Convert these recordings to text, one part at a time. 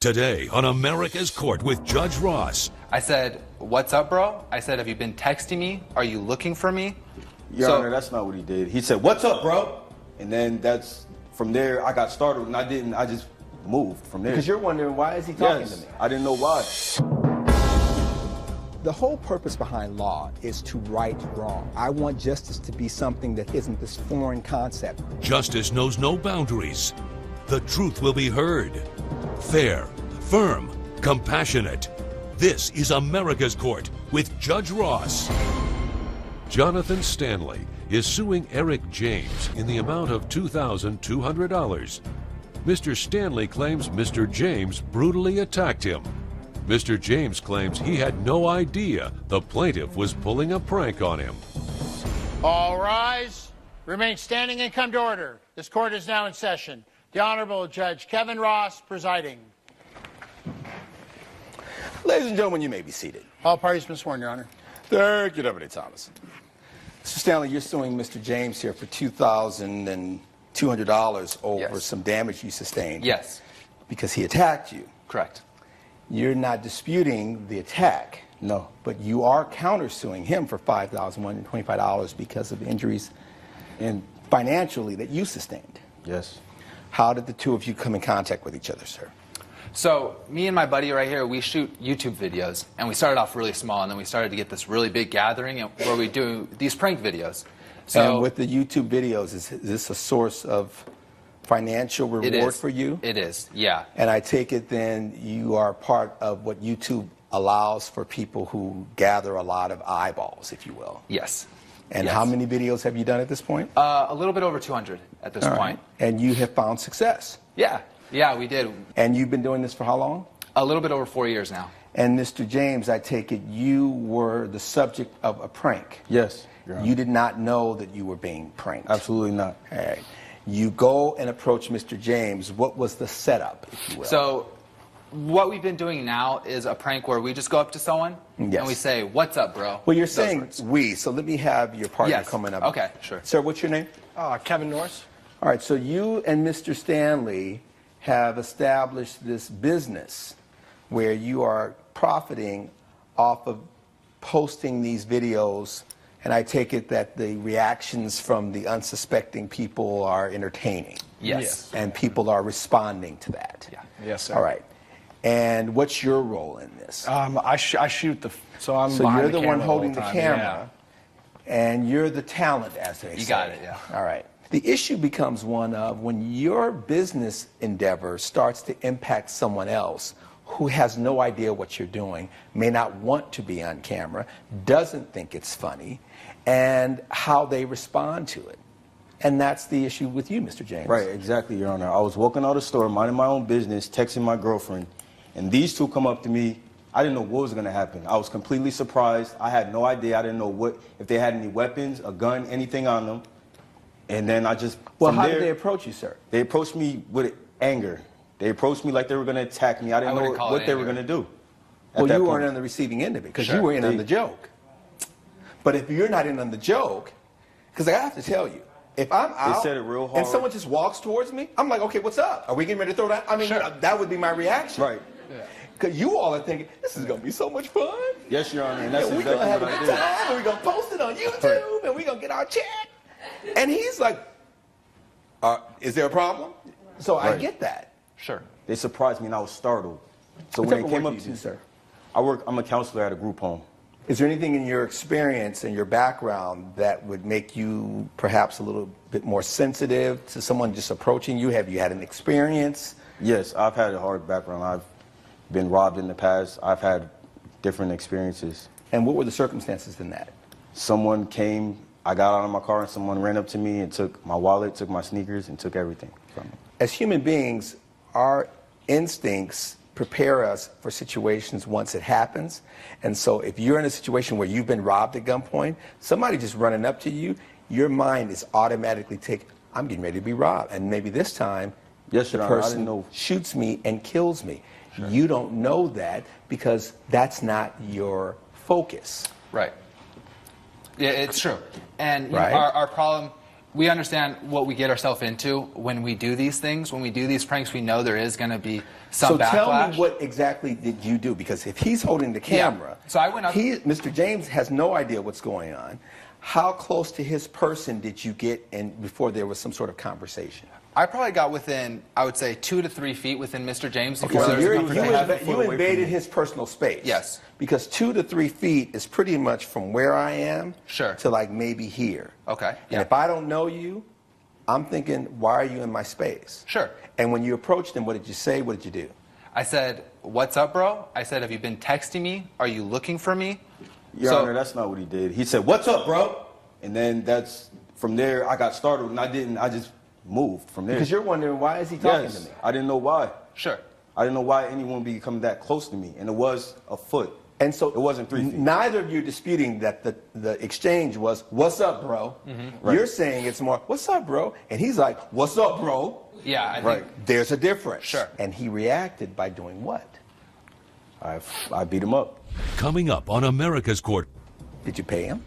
Today on America's Court with Judge Ross. I said, "What's up, bro?" I said, "Have you been texting me? Are you looking for me?" Your Honor, that's not what he did. He said, "What's up, bro?" And then from there, I got startled, and I just moved from there. Because you're wondering, why is he talking to me? I didn't know why. The whole purpose behind law is to right wrong. I want justice to be something that isn't this foreign concept. Justice knows no boundaries. The truth will be heard. Fair, firm, compassionate. This is America's Court with Judge Ross. Jonathan Stanley is suing Eric James in the amount of $2,200. Mr. Stanley claims Mr. James brutally attacked him. Mr. James claims he had no idea the plaintiff was pulling a prank on him. All rise. Remain standing and come to order. This court is now in session. The Honorable Judge Kevin Ross presiding. Ladies and gentlemen, you may be seated. All parties been sworn, Your Honor. Thank you, Deputy Thomas. Mr. Stanley, you're suing Mr. James here for $2,200 over some damage you sustained. Yes. Because he attacked you. Correct. You're not disputing the attack. No. But you are countersuing him for $5,125 because of injuries and financially that you sustained. Yes. How did the two of you come in contact with each other, sir? So me and my buddy right here, we shoot YouTube videos, and we started off really small, and then we started to get this really big gathering where we do these prank videos. So and with the YouTube videos, is this a source of financial reward for you? It is, yeah. And I take it then you are part of what YouTube allows for people who gather a lot of eyeballs, if you will. Yes. And yes. how many videos have you done at this point? A little bit over 200 at this point. And you have found success? Yeah. Yeah, we did. And you've been doing this for how long? A little bit over 4 years now. And Mr. James, I take it you were the subject of a prank? Yes, Your Honor. You did not know that you were being pranked? Absolutely not. All right. You go and approach Mr. James. What was the setup, if you will? So what we've been doing now is a prank where we just go up to someone and we say, "What's up, bro?" Well, you're saying we, so let me have your partner coming up. Okay, sure. Sir, what's your name? Kevin Norris. All right, so you and Mr. Stanley have established this business where you are profiting off of posting these videos, and I take it that the reactions from the unsuspecting people are entertaining. Yes. And people are responding to that. Yeah. Yes, sir. All right. And what's your role in this? I shoot so I'm So behind you're the one camera holding the the time, camera, and you're the talent, as they say. You got it, yeah. All right. The issue becomes one of when your business endeavor starts to impact someone else who has no idea what you're doing, may not want to be on camera, doesn't think it's funny, and how they respond to it. And that's the issue with you, Mr. James. Right, exactly, Your Honor. I was walking out of the store, minding my own business, texting my girlfriend, and these two come up to me. I didn't know what was going to happen. I was completely surprised. I had no idea. I didn't know if they had any weapons, a gun, anything on them. And then I just... Well, how did they approach you, sir? They approached me with anger. They approached me like they were going to attack me. I didn't know what they were going to do. Well, you weren't on the receiving end of it because you were in on the joke. But if you're not in on the joke, because I have to tell you, if I'm out said it real hard. and someone just walks towards me, I'm like, okay, what's up? Are we getting ready to throw that? I mean, that would be my reaction. Right. Because you all are thinking, this is going to be so much fun. Yes, Your Honor, and that's We're exactly going to have what a I good did. time, and we're going to post it on YouTube, and we're going to get our check. And he's like, is there a problem? So I get that. Sure. They surprised me, and I was startled. So What when type they of came work up do to you do, sir? I'm a counselor at a group home. Is there anything in your experience and your background that would make you perhaps a little bit more sensitive to someone just approaching you? Have you had an experience? Yes, I've had a hard background. I've been robbed in the past. I've had different experiences. And what were the circumstances in that? Someone came, I got out of my car, and someone ran up to me and took my wallet, took my sneakers, and took everything from me. As human beings, our instincts prepare us for situations once it happens. And so if you're in a situation where you've been robbed at gunpoint, somebody just running up to you, your mind is automatically I'm getting ready to be robbed. And maybe this time, Yes, the Your Honor, I person didn't know. shoots me and kills me. Sure. You don't know that because that's not your focus. Right. Yeah, it's true. And you know, Right. our problem we understand what we get ourselves into when we do these things. When we do these pranks, we know there is going to be some So backlash. tell me, what exactly did you do? Because if he's holding the camera, So I went up. Mr. James has no idea what's going on. How close to his person did you get in before there was some sort of conversation? I probably got within, I would say, 2 to 3 feet within Mr. James Okay, before so there was a conversation. you invaded his personal space. Yes. Because 2 to 3 feet is pretty much from where I am Sure. to like maybe here. Okay, And yeah. if I don't know you, I'm thinking, why are you in my space? Sure. And when you approached him, what did you say? What did you do? I said, "What's up, bro?" I said, "Have you been texting me? Are you looking for me?" Your Honor, that's not what he did. He said, "What's up, bro?" And then from there, I got startled, and I just moved from there. Because you're wondering, why is he talking to Yes, me? I didn't know why. Sure. I didn't know why anyone would become that close to me, and it was a foot. And so it wasn't 3 feet. Neither of you disputing that the exchange was, "What's up, bro?" Right. You're saying it's more, "What's up, bro?" And he's like, "What's up, bro?" Yeah, I think. Right. There's a difference. Sure. And he reacted by doing what? I beat him up. Coming up on America's Court. Did you pay him?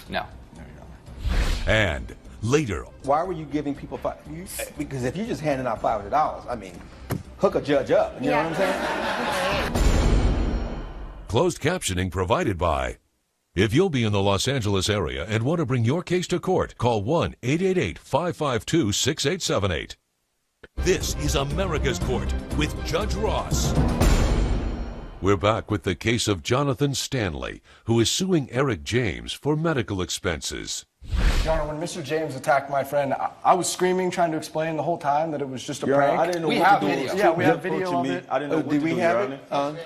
No. And later, Why were you giving people because if you're just handing out $500, I mean, hook a judge up. You know what I'm saying? closed captioning provided by. If you'll be in the Los Angeles area and want to bring your case to court, call 1-888-552-6878. This is America's Court with Judge Ross. We're back with the case of Jonathan Stanley, who is suing Eric James for medical expenses. Your Honor, when Mr. James attacked my friend, I was screaming, trying to explain the whole time that it was just a Your prank. Honor, I didn't know We what have to do. video. Yeah, we have Approaching video of me. it. I didn't know what Do to we do, have Your it? Honor.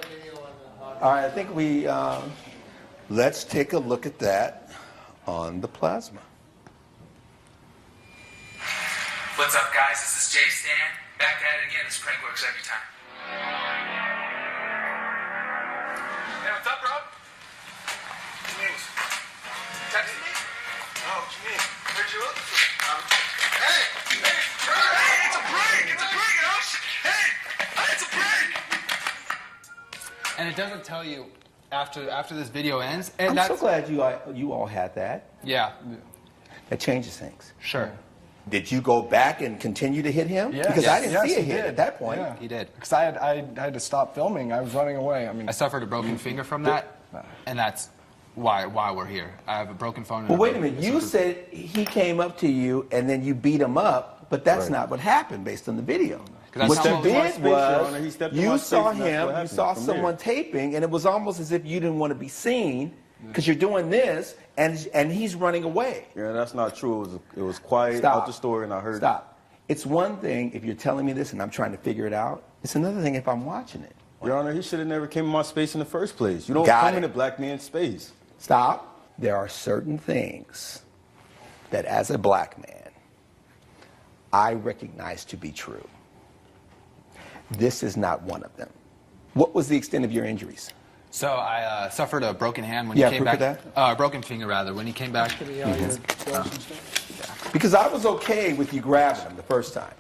All right, I think let's take a look at that on the plasma. What's up, guys? This is Jay Stan. Back at it again. This prank works every time. Hey, what's up, bro? What you mean? Texting me? No, what you mean? Where'd you look? Hey, it's a prank! It's a prank! Hey, it's a prank! And it doesn't tell you after this video ends. And I'm that's, so glad you all had that. Yeah, That changes things. sure. Did you go back and continue to hit him? Yes. Because I didn't Yes, see a he hit did. at that point. Yeah. He did. Because I had to stop filming. I was running away. I mean, I suffered a broken finger from that, and that's why we're here. I have a broken phone. And Well, wait a minute. You said he came up to you and then you beat him up, but that's not what happened based on the video. that's What how you much my did space, Your Honor. He was stepped in you my saw space, and that's what him, you happened saw from someone there. taping, and it was almost as if you didn't want to be seen because you're doing this, and he's running away. Yeah, that's not true. It was quiet Stop. out the store, and I heard. Stop. It's one thing if you're telling me this and I'm trying to figure it out. It's another thing if I'm watching it. Your Honor, he should have never came in my space in the first place. You don't Got come it. in a black man's space. Stop. There are certain things that as a black man, I recognize to be true. This is not one of them. What was the extent of your injuries? So I suffered a broken hand when Yeah, he came proof back. of Broken finger rather when he came back. Because I was okay with you grabbing him the first time.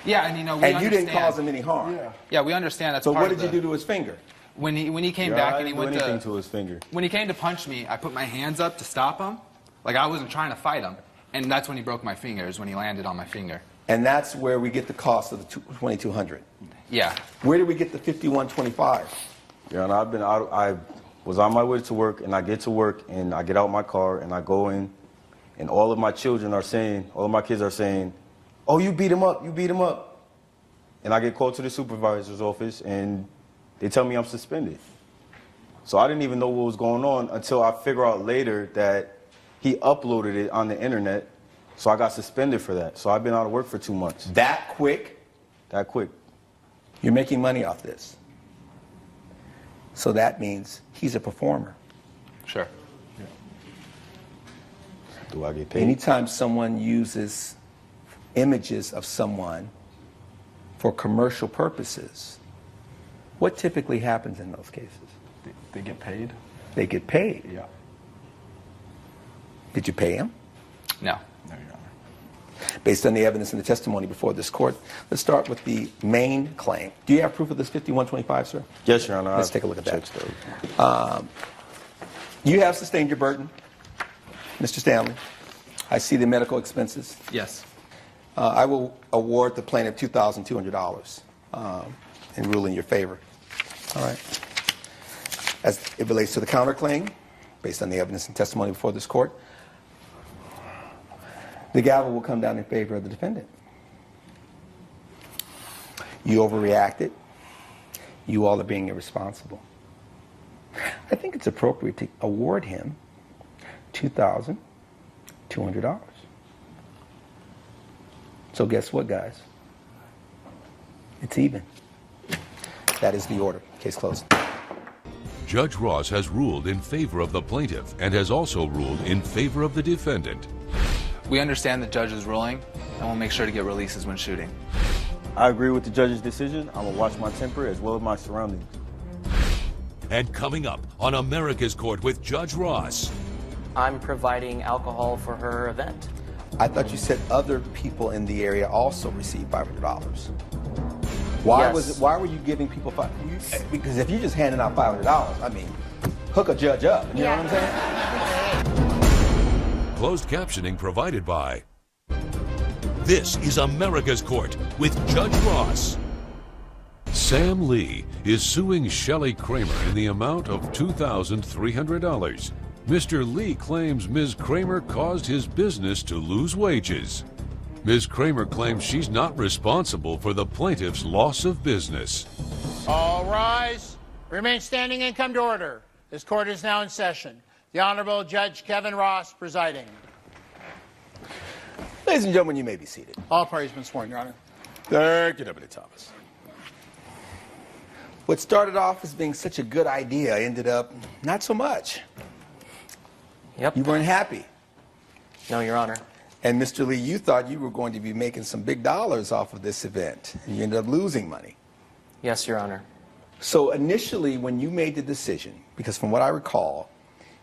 Yeah, and we And you understand. didn't cause him any harm. yeah. Yeah, we understand that's So part what of did you the- do to his finger? When he came Your back Honor, and he I didn't went do anything to to his finger. when he came to punch me, I put my hands up to stop him. Like I wasn't trying to fight him, and that's when he broke my fingers when he landed on my finger. And that's where we get the cost of the 2200. Yeah. Where did we get the 5125? Your Honor, I was on my way to work, and I get to work, and I get out my car, and I go in, and all of my kids are saying, "Oh, you beat him up, you beat him up." And I get called to the supervisor's office, and they tell me I'm suspended. So I didn't even know what was going on until I figure out later that he uploaded it on the internet, so I got suspended for that. So I've been out of work for 2 months. That quick? That quick. You're making money off this. So that means he's a performer. Sure. Do I get paid? Anytime someone uses images of someone for commercial purposes, what typically happens in those cases? They get paid. They get paid. Yeah. Did you pay him? No. No, Your Honor. Based on the evidence and the testimony before this court, let's start with the main claim. Do you have proof of this 5125, sir? Yes, Your Honor. Let's I've take a look at that. checked those. You have sustained your burden, Mr. Stanley. I see the medical expenses. Yes. I will award the plaintiff $2,200 and rule in your favor. All right. As it relates to the counterclaim, based on the evidence and testimony before this court, the gavel will come down in favor of the defendant. You overreacted. You all are being irresponsible. I think it's appropriate to award him $2,200. So guess what, guys? It's even. That is the order. Case closed. Judge Ross has ruled in favor of the plaintiff and has also ruled in favor of the defendant. We understand the judge's ruling, and we'll make sure to get releases when shooting. I agree with the judge's decision. I'm gonna watch my temper as well as my surroundings. And coming up on America's Court with Judge Ross. I'm providing alcohol for her event. I thought you said other people in the area also received $500. Why was it? Why were you giving people because if you're just handing out $500, I mean, hook a judge up. You know what I'm saying? Closed captioning provided by. This is America's Court with Judge Ross. Sam Lee is suing Shelley Kramer in the amount of $2,300. Mr. Lee claims Ms. Kramer caused his business to lose wages. Ms. Kramer claims she's not responsible for the plaintiff's loss of business. All rise. Remain standing and come to order. This court is now in session. The Honorable Judge Kevin Ross presiding. Ladies and gentlemen, you may be seated. All parties been sworn, Your Honor. Thank you, Deputy Thomas. What started off as being such a good idea ended up not so much. Yep. You weren't happy. No, Your Honor. And Mr. Lee, you thought you were going to be making some big dollars off of this event. You ended up losing money. Yes, Your Honor. So initially, when you made the decision, because from what I recall,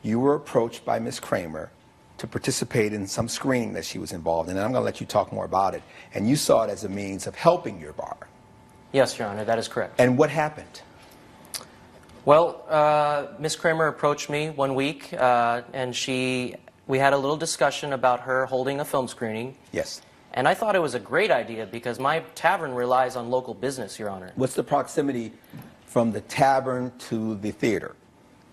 you were approached by Ms. Kramer to participate in some screening that she was involved in, and I'm going to let you talk more about it, and you saw it as a means of helping your bar. Yes, Your Honor, that is correct. And what happened? Well, Ms. Kramer approached me one week, and we had a little discussion about her holding a film screening. Yes. And I thought it was a great idea because my tavern relies on local business, Your Honor. What's the proximity from the tavern to the theater?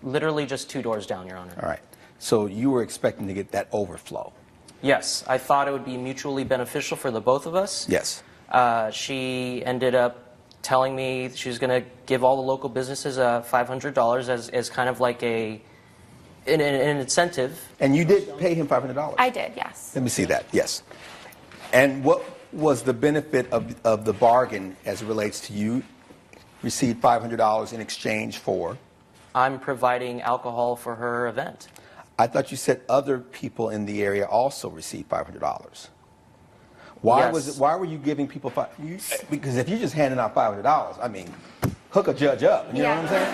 Literally just 2 doors down, Your Honor. All right. So you were expecting to get that overflow? Yes, I thought it would be mutually beneficial for the both of us. Yes. She ended up telling me she was going to give all the local businesses $500 as kind of like an incentive. And you did pay him $500? I did, yes. Let me see that, yes. And what was the benefit of the bargain as it relates to you received $500 in exchange for? I'm providing alcohol for her event. I thought you said other people in the area also received $500. Why Yes. was it? Why were you giving people because if you're just handing out $500, I mean, hook a judge up. You know what I'm saying?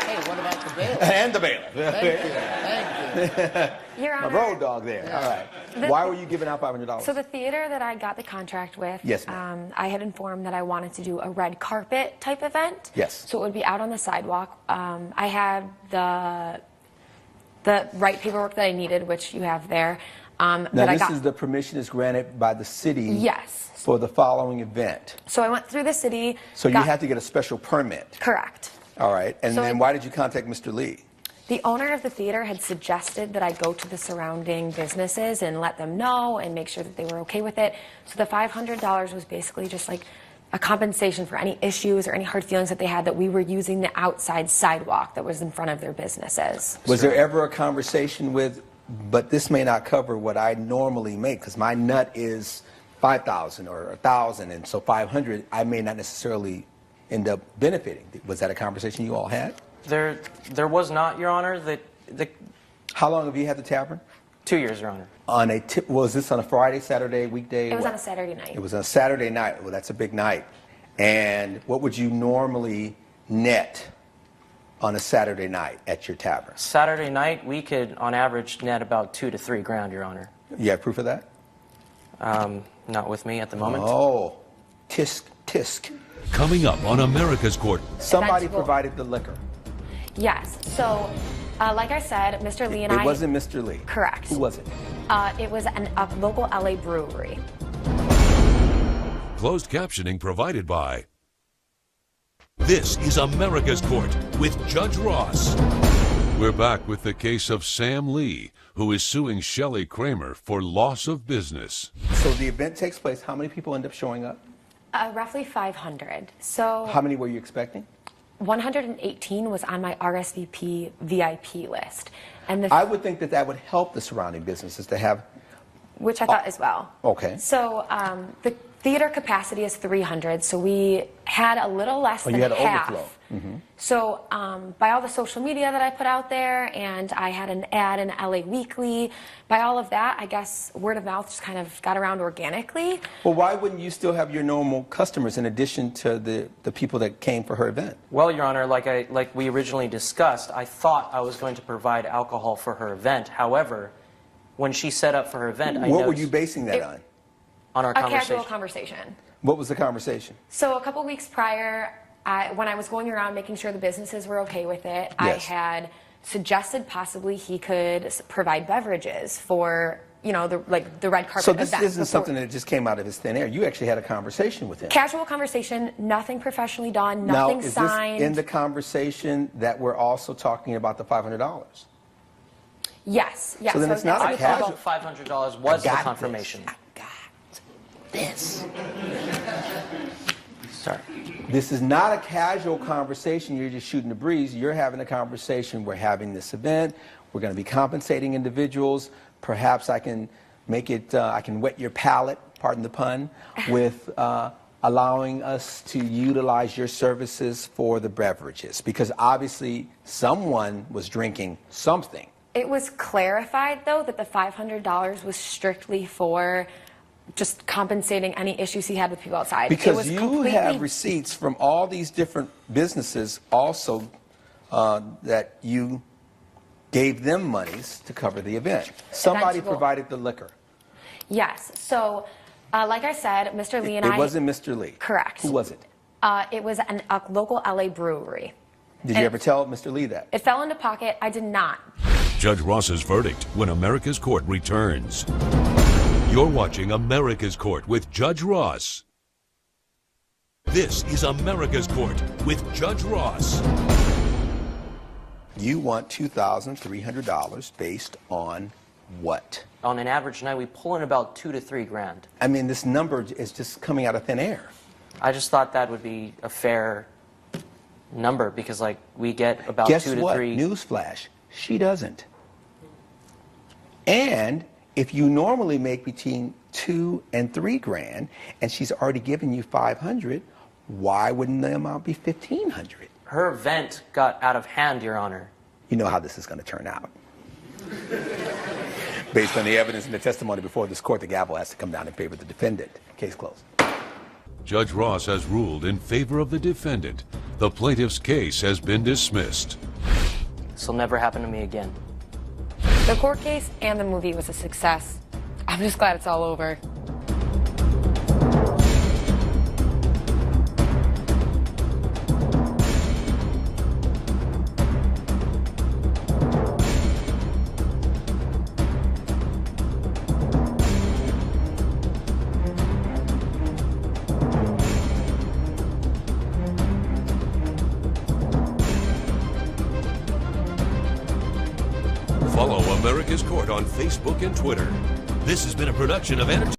Hey, what about the bailiff? And the bailiff. Thank you. Thank you. Your A Honor, road dog there. All right. Why were you giving out $500? so the theater that I got the contract with, Yes, ma'am. I had informed that I wanted to do a red carpet type event. Yes. So it would be out on the sidewalk. I had the right paperwork that I needed, which you have there. Now, that I this got. is the permission is granted by the city Yes. for the following event. So I went through the city. So you got- had to get a special permit. Correct. All right. And So then why did you contact Mr. Lee? The owner of the theater had suggested that I go to the surrounding businesses and let them know and make sure that they were okay with it. So the $500 was basically just like a compensation for any issues or any hard feelings that they had that we were using the outside sidewalk that was in front of their businesses. Was there ever a conversation with, but this may not cover what I normally make because my nut is $5,000 or $1,000, and so $500 I may not necessarily end up benefiting. Was that a conversation you all had? There was not, Your Honor. How long have you had the tavern? 2 years, Your Honor. On a was this on a Friday, Saturday, weekday? It was what? on a Saturday night. It was on a Saturday night. Well, that's a big night. And what would you normally net on a Saturday night at your tavern? Saturday night, we could, on average, net about $2 to $3 grand, Your Honor. You have proof of that? Not with me at the moment. Oh, tisk, tisk. Coming up on America's Court. Somebody That's cool. provided the liquor. Yes. So Like I said, Mr. Lee and It I... wasn't Mr. Lee. Correct. Who was it? It was a local LA brewery. Closed captioning provided by. This is America's Court with Judge Ross. We're back with the case of Sam Lee, who is suing Shelley Kramer for loss of business. So the event takes place. How many people end up showing up? Roughly 500. So How many were you expecting? 118 was on my RSVP VIP list. And I would think that that would help the surrounding businesses to have... which I thought as well. Okay. So the theater capacity is 300, so we had a little less than you had half. overflow. Mm-hmm. So by all the social media that I put out there, and I had an ad in LA Weekly, by all of that, I guess word of mouth just kind of got around organically. Well, why wouldn't you still have your normal customers in addition to the people that came for her event? Well, Your Honor, like we originally discussed, I thought I was going to provide alcohol for her event. However, when she set up for her event, I What were noticed you basing that on? on our A conversation. casual conversation. What was the conversation? So a couple weeks prior, when I was going around making sure the businesses were okay with it, I Yes. had suggested possibly he could provide beverages for, you know, the red carpet So this event isn't before- something that just came out of his thin air. You actually had a conversation with him. Casual conversation, nothing professionally done, Now, nothing is signed. this in the conversation that we're also talking about the $500? Yes, yes. So then it's not I a thought casual- about $500 was the got confirmation. this. I got this. Sorry. This is not a casual conversation. You're just shooting the breeze. You're having a conversation. We're having this event. We're going to be compensating individuals. Perhaps I can make it, I can wet your palate, pardon the pun, with allowing us to utilize your services for the beverages. Because obviously someone was drinking something. It was clarified, though, that the $500 was strictly for just compensating any issues he had with people outside. It Because was you completely- have receipts from all these different businesses also that you gave them monies to cover the event. Somebody Eventual- provided the liquor. Yes. So, like I said, Mr. Lee and It I... wasn't Mr. Lee. Correct. Who was it? It was a local LA brewery. Did you ever tell Mr. Lee that? It fell into pocket. I did not. Judge Ross's verdict when America's Court returns. You're watching America's Court with Judge Ross. This is America's Court with Judge Ross. You want $2,300 based on what? On an average night, we pull in about $2 to $3 grand. I mean, this number is just coming out of thin air. I just thought that would be a fair number because, like, we get about Guess 2 to what? 3. Newsflash. She doesn't. And if you normally make between $2 and $3 grand, and she's already given you $500, why wouldn't the amount be $1,500? Her event got out of hand, Your Honor. You know how this is going to turn out. Based on the evidence and the testimony before this court, the gavel has to come down in favor of the defendant. Case closed. Judge Ross has ruled in favor of the defendant. The plaintiff's case has been dismissed. This will never happen to me again. The court case and the movie was a success. I'm just glad it's all over. Follow America's Court on Facebook and Twitter. This has been a production of Entertainment.